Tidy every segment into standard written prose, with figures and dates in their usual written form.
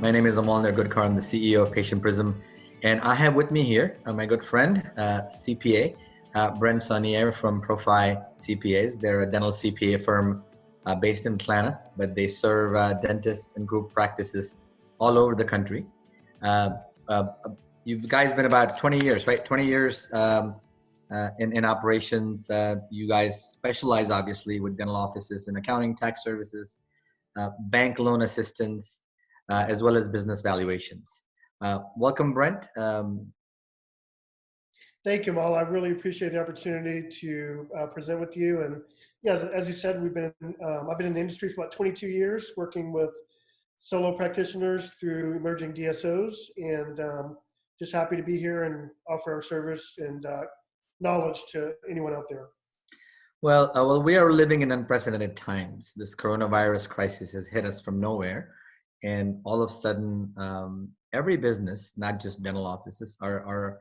My name is Amol Nirgudkar. I'm the CEO of Patient Prism. And I have with me here my good friend, CPA, Brent Saunier from Profi CPAs. They're a dental CPA firm based in Atlanta, but they serve dentists and group practices all over the country. You guys been about 20 years, right? 20 years in operations. You guys specialize, obviously, with dental offices and accounting, tax services, bank loan assistance, as well as business valuations. Welcome, Brent. Thank you, Amol. I really appreciate the opportunity to present with you. And yeah, as you said, I've been in the industry for about 22 years, working with solo practitioners through emerging DSOs, and just happy to be here and offer our service and knowledge to anyone out there. Well, we are living in unprecedented times. This coronavirus crisis has hit us from nowhere. And all of a sudden, every business, not just dental offices, are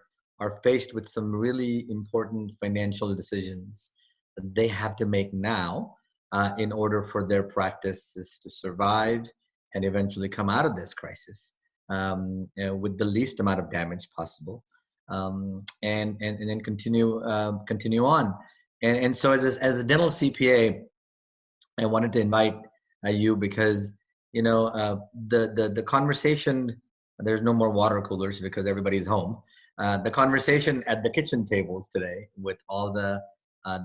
faced with some really important financial decisions that they have to make now in order for their practices to survive and eventually come out of this crisis with the least amount of damage possible, and then continue on. And so as a dental CPA, I wanted to invite you because the conversation, there's no more water coolers because everybody's home. The conversation at the kitchen tables today with all the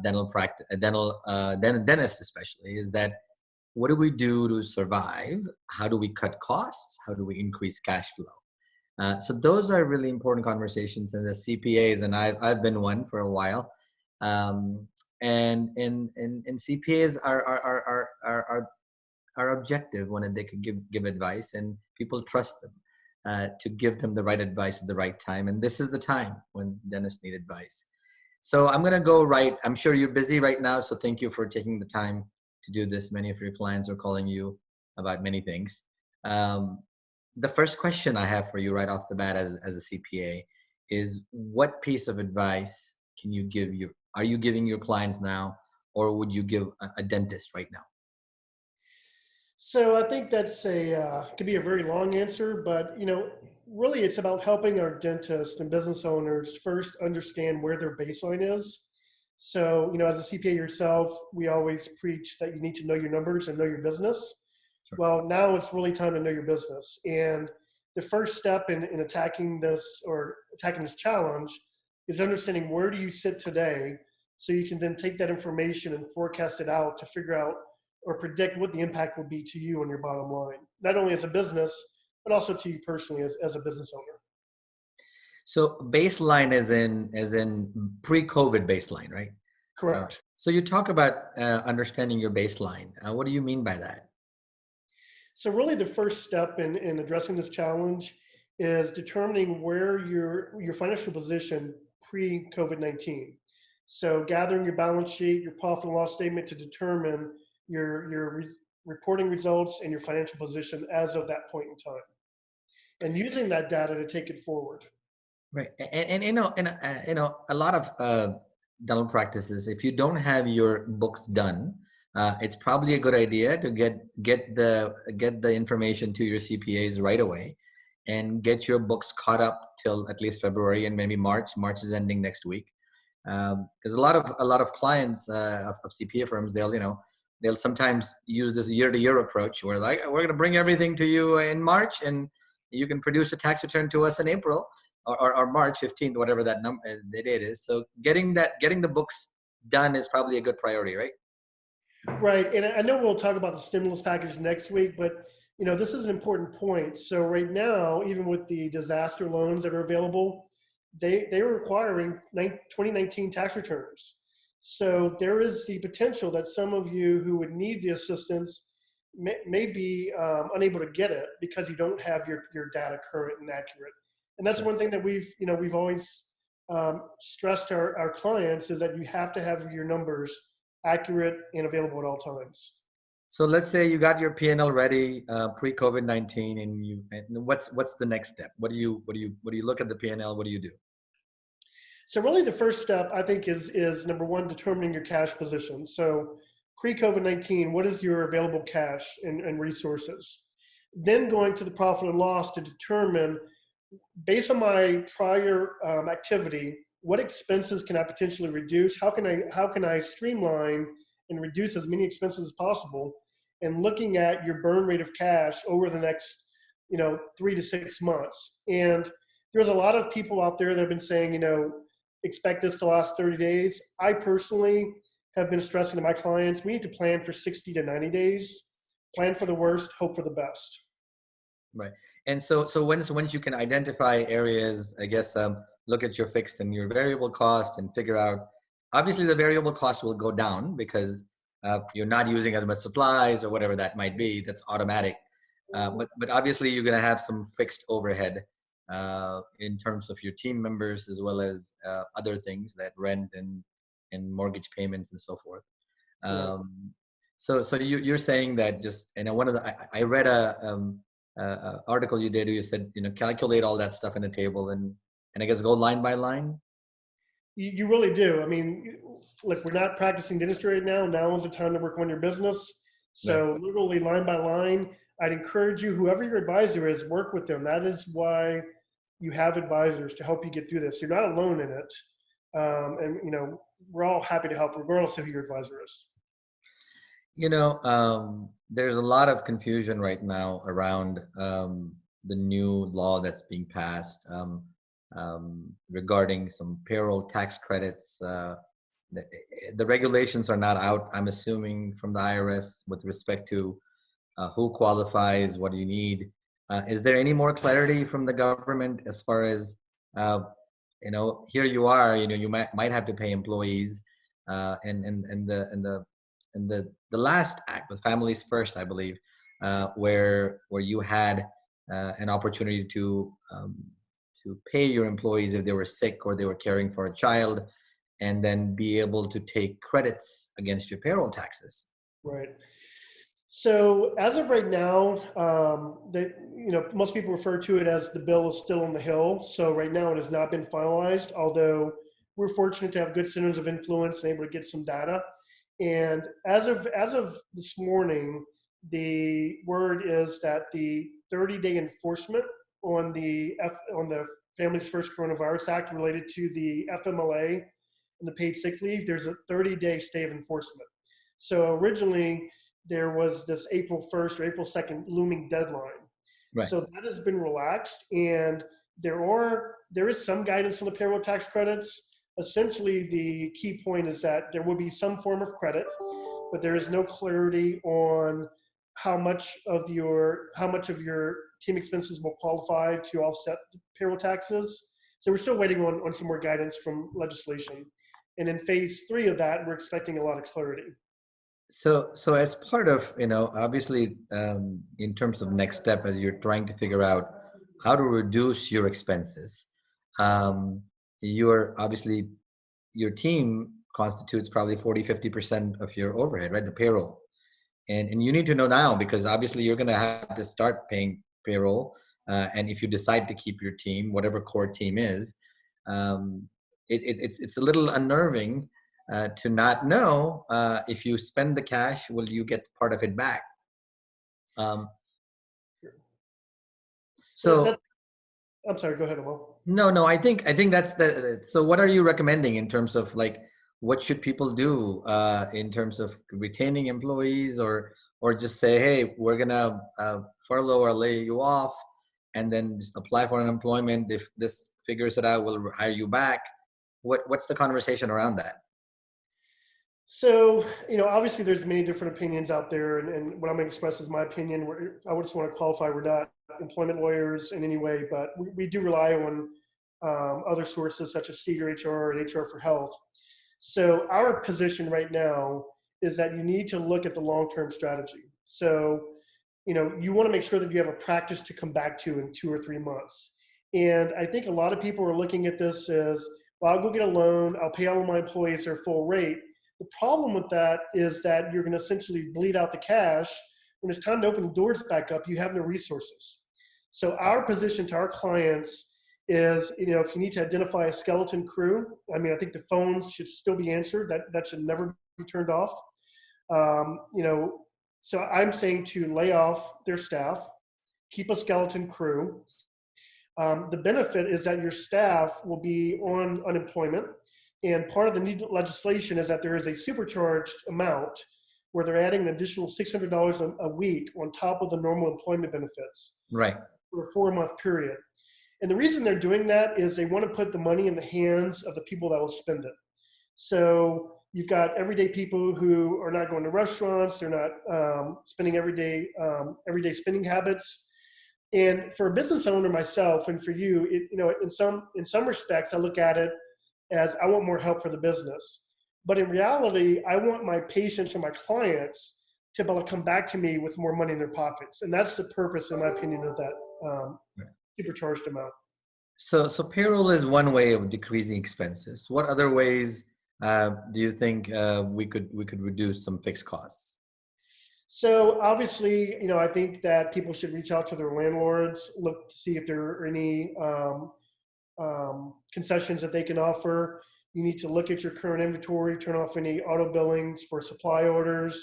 dentists especially is that what do we do to survive? How do we cut costs? How do we increase cash flow? So those are really important conversations, and the CPAs, and I've been one for a while, and CPAs are objective when they can give advice, and people trust them to give them the right advice at the right time. And this is the time when dentists need advice. So I'm going to go right. I'm sure you're busy right now, so thank you for taking the time to do this. Many of your clients are calling you about many things. The first question I have for you right off the bat as a CPA is, what piece of advice can you give are you giving your clients now, or would you give a dentist right now? So I think that's could be a very long answer, but really it's about helping our dentists and business owners first understand where their baseline is. So, as a CPA yourself, we always preach that you need to know your numbers and know your business. Sure. Well, now it's really time to know your business. And the first step in attacking this challenge is understanding where do you sit today, so you can then take that information and forecast it out to figure out or predict what the impact will be to you on your bottom line, not only as a business, but also to you personally as a business owner. So baseline as in pre-COVID baseline, right? Correct. So you talk about understanding your baseline. What do you mean by that? So really the first step in addressing this challenge is determining where your financial position pre-COVID-19. So gathering your balance sheet, your profit and loss statement to determine your reporting results and your financial position as of that point in time, and using that data to take it forward. Right, and a lot of dental practices, if you don't have your books done, it's probably a good idea to get the information to your CPAs right away, and get your books caught up till at least February and maybe March. March is ending next week, because a lot of clients of CPA firms, they'll sometimes use this year-to-year approach where we're going to bring everything to you in March, and you can produce a tax return to us in April or March 15th, whatever that the date is. So getting the books done is probably a good priority, right? Right, and I know we'll talk about the stimulus package next week, but this is an important point. So right now, even with the disaster loans that are available, they are requiring 2019 tax returns. So there is the potential that some of you who would need the assistance may be unable to get it because you don't have your data current and accurate. And that's one thing that we've always stressed to our clients, is that you have to have your numbers accurate and available at all times. So let's say you got your P&L ready pre-COVID-19, and what's the next step? What do you look at the P&L? What do you do? So really the first step, I think, is number one, determining your cash position. So pre-COVID-19, what is your available cash and resources? then going to the profit and loss to determine, based on my prior activity, what expenses can I potentially reduce? How can I streamline and reduce as many expenses as possible? And looking at your burn rate of cash over the next, 3 to 6 months. And there's a lot of people out there that have been saying, expect this to last 30 days. I personally have been stressing to my clients, we need to plan for 60 to 90 days. Plan for the worst, hope for the best. Right. And so once you can identify areas, I guess, look at your fixed and your variable cost and figure out, obviously the variable cost will go down because you're not using as much supplies or whatever that might be. That's automatic. But obviously you're going to have some fixed overhead in terms of your team members as well as other things, that rent and mortgage payments and so forth. Yeah. So you're saying that just, and one of the, I read a article you did, you said, calculate all that stuff in a table and I guess go line by line. You really do. I mean, look, we're not practicing dentistry right now. Now is the time to work on your business. So Right. literally line by line, I'd encourage you, whoever your advisor is, work with them. That is why you have advisors, to help you get through this. You're not alone in it. And we're all happy to help regardless of who your advisor is. There's a lot of confusion right now around the new law that's being passed regarding some payroll tax credits. The regulations are not out, I'm assuming, from the IRS with respect to who qualifies, what do you need. Is there any more clarity from the government as far as, here you are, you might have to pay employees, and the last act with Families First, I believe, where you had an opportunity to pay your employees if they were sick or they were caring for a child, and then be able to take credits against your payroll taxes. Right. So as of right now, most people refer to it as the bill is still on the hill. So right now it has not been finalized, although we're fortunate to have good centers of influence and able to get some data. And as of this morning, the word is that the 30-day enforcement on the Families First Coronavirus Act related to the FMLA and the paid sick leave, there's a 30-day stay of enforcement. So originally there was this April 1st or April 2nd looming deadline. Right. So that has been relaxed, and there is some guidance on the payroll tax credits. Essentially, the key point is that there will be some form of credit, but there is no clarity on how much of your team expenses will qualify to offset the payroll taxes. So we're still waiting on some more guidance from legislation. And in phase 3 of that, we're expecting a lot of clarity. So as part of, obviously, in terms of next step, as you're trying to figure out how to reduce your expenses, obviously, your team constitutes probably 40-50% of your overhead, right? The payroll. And you need to know now, because obviously you're going to have to start paying payroll. And if you decide to keep your team, whatever core team is, it's a little unnerving to not know if you spend the cash, will you get part of it back? So I'm sorry, go ahead, Amol. no, I think that's so what are you recommending in terms of, like, what should people do in terms of retaining employees, or just say, hey, we're gonna furlough or lay you off, and then just apply for unemployment. If this figures it out, we'll hire you back. What's the conversation around that? So, obviously there's many different opinions out there, and what I'm going to express is my opinion. I just want to qualify, we're not employment lawyers in any way, but we do rely on other sources such as Seeger HR and HR for Health. So our position right now is that you need to look at the long-term strategy. So, you want to make sure that you have a practice to come back to in 2 or 3 months. And I think a lot of people are looking at this as, well, I'll go get a loan, I'll pay all of my employees their full rate. The problem with that is that you're going to essentially bleed out the cash. When it's time to open the doors back up, you have no resources. So our position to our clients is, if you need to identify a skeleton crew, I think the phones should still be answered. That should never be turned off. So I'm saying to lay off their staff, keep a skeleton crew. The benefit is that your staff will be on unemployment. And part of the new legislation is that there is a supercharged amount where they're adding an additional $600 a week on top of the normal employment benefits Right. for a 4-month period. And the reason they're doing that is they want to put the money in the hands of the people that will spend it. So you've got everyday people who are not going to restaurants, they're not spending everyday spending habits. And for a business owner myself, and for you, in some respects, I look at it as I want more help for the business. But in reality, I want my patients or my clients to be able to come back to me with more money in their pockets. And that's the purpose, in my opinion, of that supercharged amount. So payroll is one way of decreasing expenses. What other ways do you think we could reduce some fixed costs? So obviously, I think that people should reach out to their landlords, look to see if there are any concessions that they can offer. You need to look at your current inventory, turn off any auto billings for supply orders,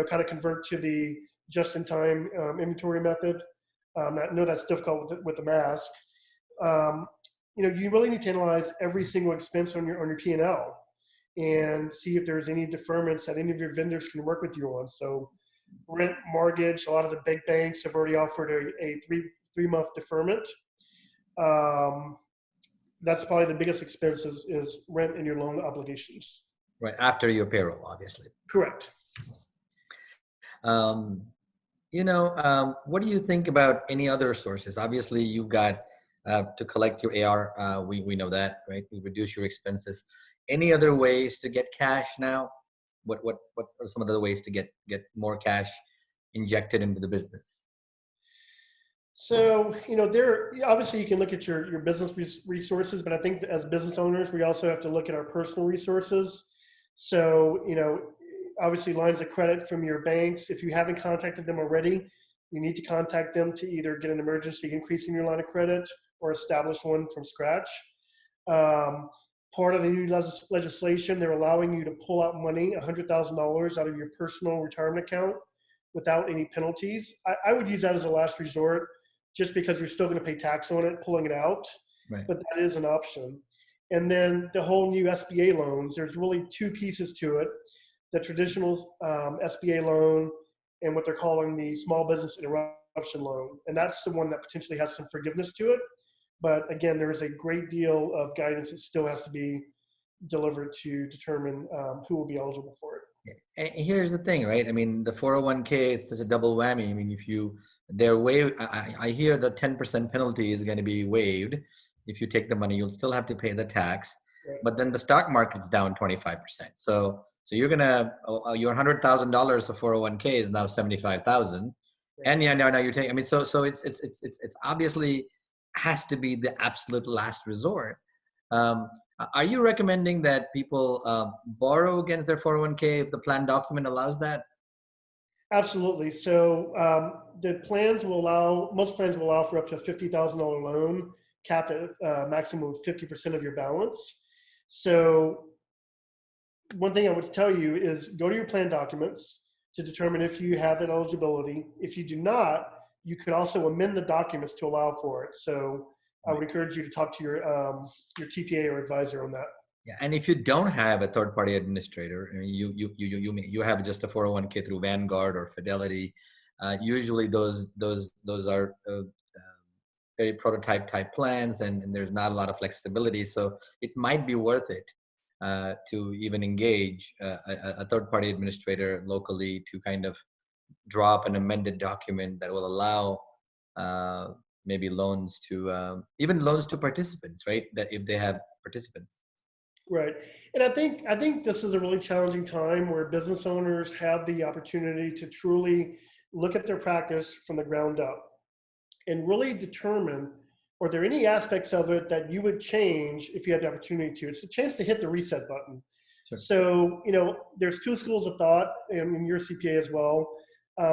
kind of convert to the just-in-time inventory method. I know that's difficult with the mask. You really need to analyze every single expense on your P&L and see if there's any deferments that any of your vendors can work with you on. So rent, mortgage, a lot of the big banks have already offered a three-month deferment. That's probably the biggest expense is rent and your loan obligations. Right, after your payroll, obviously. Correct. What do you think about any other sources? Obviously, you've got to collect your AR. We know that, right? We reduce your expenses. Any other ways to get cash now? What are some of the ways to get more cash injected into the business? So, there obviously you can look at your business resources, but I think that as business owners, we also have to look at our personal resources. So, obviously lines of credit from your banks. If you haven't contacted them already, you need to contact them to either get an emergency increase in your line of credit or establish one from scratch. Part of the new legislation, they're allowing you to pull out money, $100,000 out of your personal retirement account without any penalties. I would use that as a last resort, just because you're still going to pay tax on it, pulling it out. Right. But that is an option. And then the whole new SBA loans, there's really two pieces to it. The traditional SBA loan and what they're calling the small business interruption loan. And that's the one that potentially has some forgiveness to it. But again, there is a great deal of guidance that still has to be delivered to determine who will be eligible for it. And here's the thing, right? I mean, the 401k is such a double whammy. I mean, I hear the 10% penalty is going to be waived. If you take the money, you'll still have to pay the tax, Right. but then the stock market's down 25%. So you're gonna your $100,000 of 401k is now 75,000, Right. and now you take. I mean, so it's obviously has to be the absolute last resort. Are you recommending that people borrow against their 401k if the plan document allows that? Absolutely. So most plans will allow for up to a $50,000 loan, capped at a maximum of 50% of your balance. So one thing I would tell you is go to your plan documents to determine if you have that eligibility. If you do not, you could also amend the documents to allow for it. So I would encourage you to talk to your TPA or advisor on that. Yeah, and if you don't have a third-party administrator, and you have just a 401k through Vanguard or Fidelity, usually those are very prototype type plans, and there's not a lot of flexibility. So it might be worth it to even engage a third-party administrator locally to kind of draw up an amended document that will allow maybe loans to even loans to participants, right? That if they have participants. Right. And I think this is a really challenging time where business owners have the opportunity to truly look at their practice from the ground up and really determine, are there any aspects of it that you would change if you had the opportunity to? It's a chance to hit the reset button. Sure. So, there's two schools of thought, and you're a CPA as well.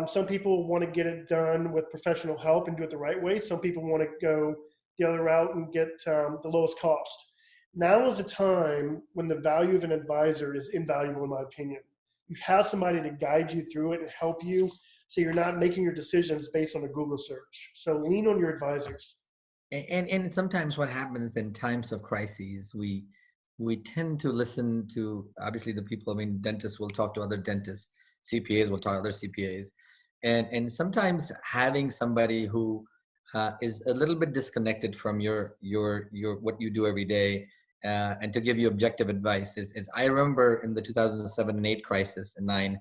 Some people want to get it done with professional help and do it the right way. Some people want to go the other route and get the lowest cost. Now is a time when the value of an advisor is invaluable, in my opinion. you have somebody to guide you through it and help you, so you're not making your decisions based on a Google search. So lean on your advisors. And sometimes what happens in times of crises, we tend to listen to obviously the people. I mean, dentists will talk to other dentists, CPAs will talk to other CPAs, and sometimes having somebody who is a little bit disconnected from your what you do every day, and to give you objective advice is I remember in the 2007 and 8 crisis and 9.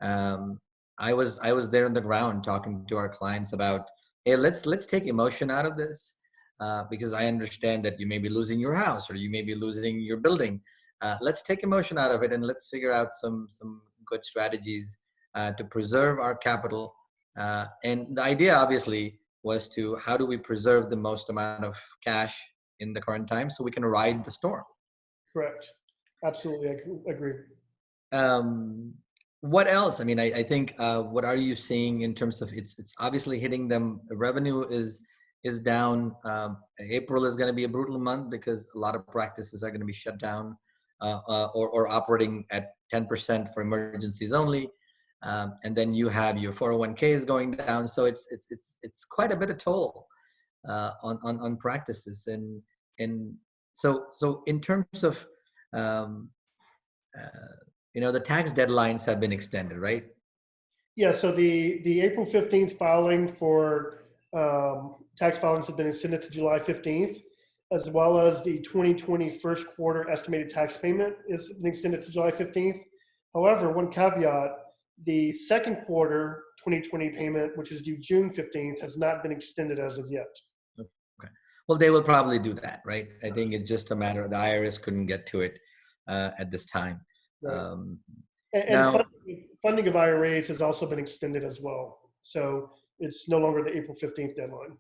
um, I was there on the ground talking to our clients about, hey, let's take emotion out of this, because I understand that you may be losing your house or you may be losing your building. Let's take emotion out of it and let's figure out some good strategies to preserve our capital. And the idea obviously was to how do we preserve the most amount of cash in the current time so we can ride the storm. Correct. Absolutely, I agree. Um, what else? I mean, I think what are you seeing in terms of it's obviously hitting them. Revenue is down. April is going to be a brutal month because a lot of practices are going to be shut down, or operating at 10% for emergencies only. And then you have your 401k is going down, so it's quite a bit of toll on practices, and so in terms of um, the tax deadlines have been extended, right? Yeah, so the April 15th filing for tax filings have been extended to July 15th, as well as the 2020 first quarter estimated tax payment is been extended to July 15th. However, one caveat, the second quarter 2020 payment, which is due June 15th, has not been extended as of yet. Okay. Well, they will probably do that, right? I think it's just a matter of the IRS couldn't get to it at this time. Right. Um, And now, funding of IRAs has also been extended as well. So it's no longer the April 15th deadline.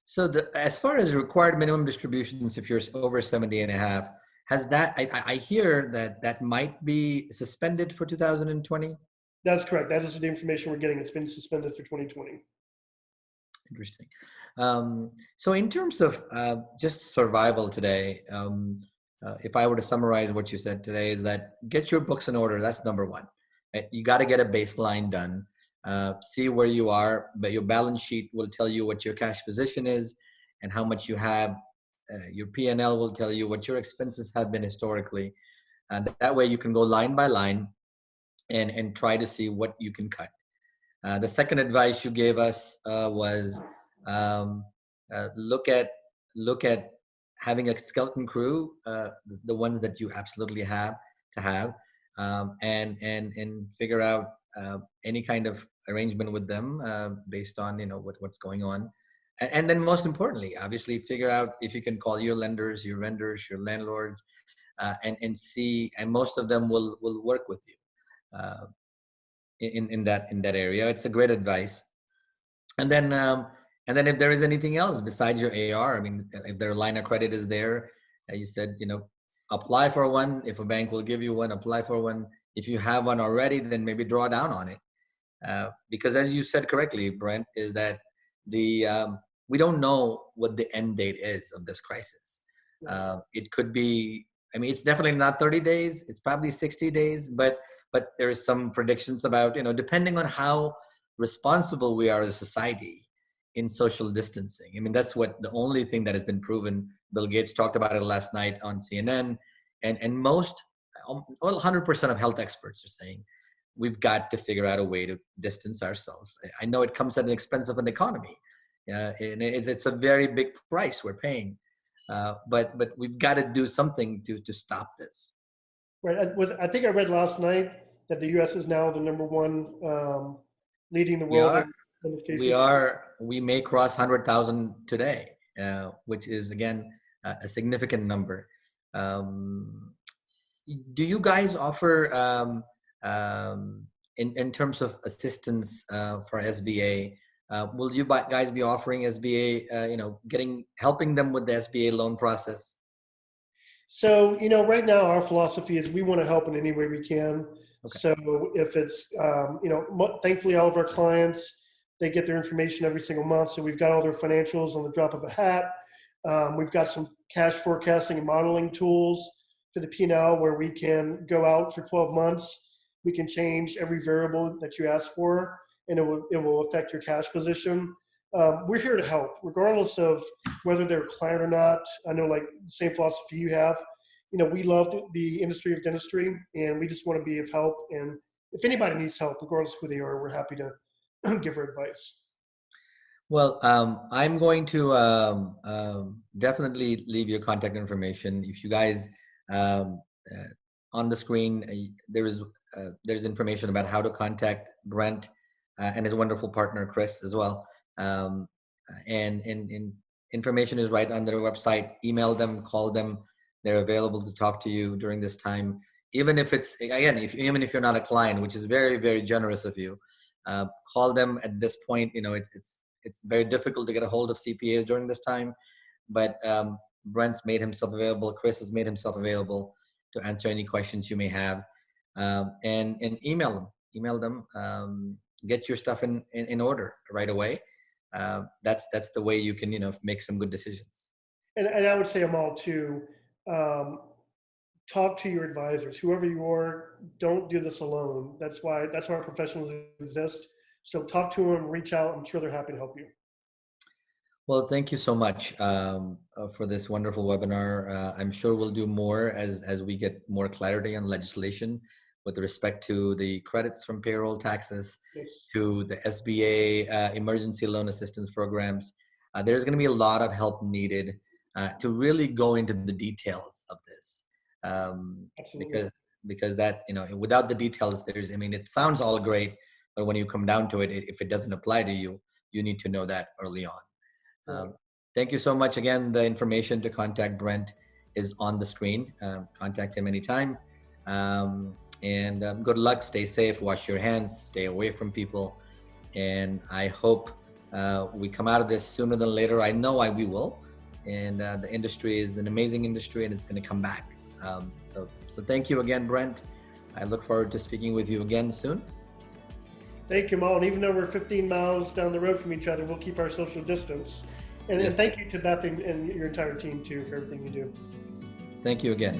so as far as required minimum distributions, if you're over 70 and a half, has that, I hear that might be suspended for 2020. That's correct. That is the information we're getting. It's been suspended for 2020. Interesting. So in terms of just survival today, if I were to summarize what you said today, is that get your books in order. That's number one. Right? You got to get a baseline done. See where you are, but your balance sheet will tell you what your cash position is and how much you have. Your P&L will tell you what your expenses have been historically. And that way you can go line by line and try to see what you can cut. The second advice you gave us was um, look at having a skeleton crew, the ones that you absolutely have to have, and figure out any kind of arrangement with them based on what's going on, and then most importantly, obviously, figure out if you can call your lenders, your vendors, your landlords, and see, and most of them will work with you. In that area. It's a great advice. And then if there is anything else besides your AR, I mean, if their line of credit is there, you said, apply for one. If a bank will give you one, apply for one. If you have one already, then maybe draw down on it. Because as you said correctly, Brent, is that we don't know what the end date is of this crisis. It could be, I mean, it's definitely not 30 days. It's probably 60 days, but there is some predictions about, depending on how responsible we are as a society in social distancing. I mean, that's the only thing that has been proven. Bill Gates talked about it last night on CNN, and most, 100% of health experts are saying we've got to figure out a way to distance ourselves. I know it comes at the expense of an economy, and it's a very big price we're paying, but we've got to do something to stop this. Right. I think I read last night that the U.S. is now the number one leading the We world are. in cases. We may cross 100,000 today, which is again a significant number. Do you guys offer in terms of assistance for SBA? Will you guys be offering SBA? Helping them with the SBA loan process? So, right now our philosophy is we want to help in any way we can. Okay. So if it's, thankfully all of our clients, they get their information every single month. So we've got all their financials on the drop of a hat. We've got some cash forecasting and modeling tools for the P&L where we can go out for 12 months We can change every variable that you ask for, and it will affect your cash position. We're here to help, regardless of whether they're a client or not. I know, like, the same philosophy you have. We love the industry of dentistry, and we just want to be of help. And if anybody needs help, regardless of who they are, we're happy to give her advice. Well, I'm going to definitely leave your contact information. If you guys, on the screen, there's information about how to contact Brent and his wonderful partner Chris as well. And information is right on their website. Email them, call them. They're available to talk to you during this time. Even if it's, again, even if you're not a client, which is very, very generous of you, call them at this point. It's very difficult to get a hold of CPAs during this time, but Brent's made himself available. Chris has made himself available to answer any questions you may have, and email them, get your stuff in order right away. That's the way you can make some good decisions. And I would say, Amol, too, talk to your advisors, whoever you are. Don't do this alone. That's why our professionals exist. So talk to them, reach out. I'm sure they're happy to help you. Well, thank you so much for this wonderful webinar. I'm sure we'll do more as we get more clarity on legislation with respect to the credits from payroll taxes, Yes. to the SBA emergency loan assistance programs. There's going to be a lot of help needed to really go into the details of this, because that, without the details, it sounds all great, but when you come down to it, if it doesn't apply to you, you need to know that early on. Thank you so much. Again, the information to contact Brent is on the screen. Contact him anytime. And good luck. Stay safe. Wash your hands. Stay away from people. And I hope we come out of this sooner than later. I know we will. And the industry is an amazing industry, and it's going to come back. So thank you again, Brent. I look forward to speaking with you again soon. Thank you, Amol. And even though we're 15 miles down the road from each other, we'll keep our social distance. And Yes. thank you to Beth and your entire team, too, for everything you do. Thank you again.